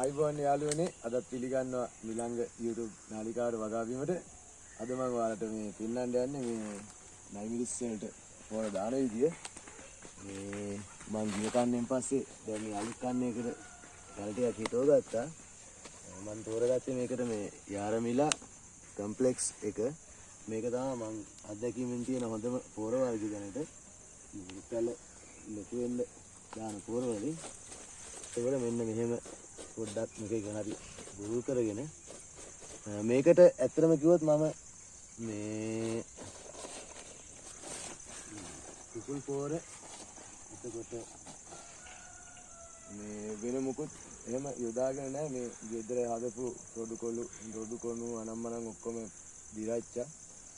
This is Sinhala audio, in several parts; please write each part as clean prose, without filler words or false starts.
අයිබෝන් යාළුවනේ අදත් පිළිගන්නවා නිලංග YouTube නාලිකාවට වගාවීමට. අද මම ඔයාලට මේ පින්නන්න යන්නේ මේ නයිමිලිස් වලට පොර දාන විදිය. මේ මං ගිය කන්නෙන් පස්සේ දැන් මේ අලුත් කන්නේකට ගල් ටිකක් හිටව ගත්තා. මම තෝරගත්තේ මේකට මේ යාරමිලා කොම්ප්ලෙක්ස් එක. මේක තමයි මං අත්දැකීමෙන් තියෙන හොඳම පොර වර්ගය දැනට. මුත්තල ලොකු වෙන්න දාන පොර වලින් ඒවල මෙන්න මෙහෙම පොඩ්ඩක් මේක හරි බුරුල් කරගෙන මේකට ඇත්තටම කිව්වොත් මම මේ කුකුල් පොර එතකොට මේ වෙන මොකුත් එහෙම යොදාගෙන නැහැ. මේ ගෙදර හදපු රොඩු කොණු අනම්මනම් ඔක්කොම දිරච්චා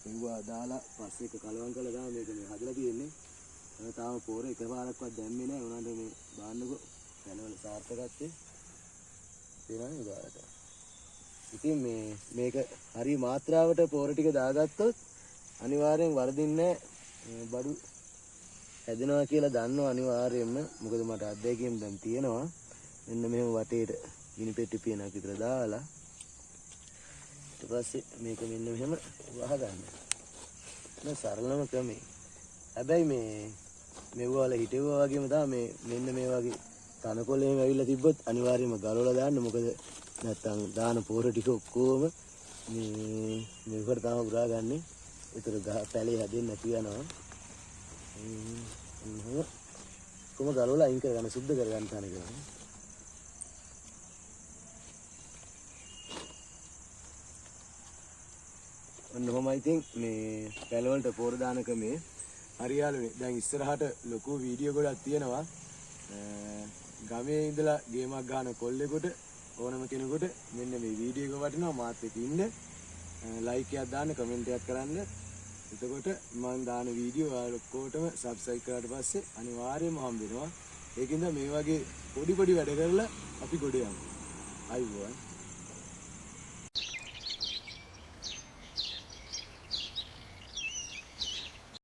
ඒවා දාලා පස්සේ එක කලවම් කරලා තමයි මේක මේ හදලා තියෙන්නේ. තාම පොර එකපාරක්වත් දැම්මේ නැහැ. උනාට මේ බාන්නකො පැනවල සාර්ථකත්වයේ තියෙනනේ උදාහරණයක්. ඉතින් මේක හරි මාත්‍රාවට පොර ටික දාගත්තොත් අනිවාර්යෙන් වරදින්නේ නැහැ. බඩු හැදෙනවා කියලා දන්නවා අනිවාර්යෙන්ම. මොකද මට අත්දැකීම් දැන් තියෙනවා. මෙන්න මෙහෙම වටේට ගිනි පෙට්ටි පියනක් විතර දාලා ඊට පස්සේ මේක මෙන්න මෙහෙම වහගන්න. මේ සරලම ක්‍රමේ. හැබැයි මෙව වල හිටෙවුවා වගේම තමයි මෙන්න මේ වගේ තනකොළ එහෙම ඇවිල්ලා තිබ්බොත් අනිවාර්යයෙන්ම ගලවලා දාන්න. මොකද නැත්තම් දාන පොර ටික ඔක්කොම මේකට තමයි උරාගන්නේ. ඒතර පැලේ හැදෙන්නේ නැති යනවා. කොහොම ගලවලා අයින් කරගන්න සුද්ධ කරගන්න තන කරන්නේ. ඔන්න ඔහොමයි ඉතින් මේ පැල වලට පොර දාන ක්‍රමේ. හරියාලුනේ. දැන් ඉස්සරහට ලොකු වීඩියෝ ගොඩක් තියෙනවා. ගමේ ඉඳලා ගේමක් ගන්න කොල්ලෙකුට ඕනම කෙනෙකුට මෙන්න මේ වීඩියෝ එක වටිනවා. මාත් එක්ක ඉන්න. ලයික් එකක් දාන්න, කමෙන්ට් එකක් කරන්න. එතකොට මම දාන වීඩියෝ ඔයාලා ඔක්කොටම සබ්ස්ක්‍රයිබ් කරාට පස්සේ අනිවාර්යයෙන්ම හම්බ වෙනවා. ඒකින්ද මේ වගේ පොඩි වැඩ කරලා අපි ගොඩ යමු. අයිබෝන්.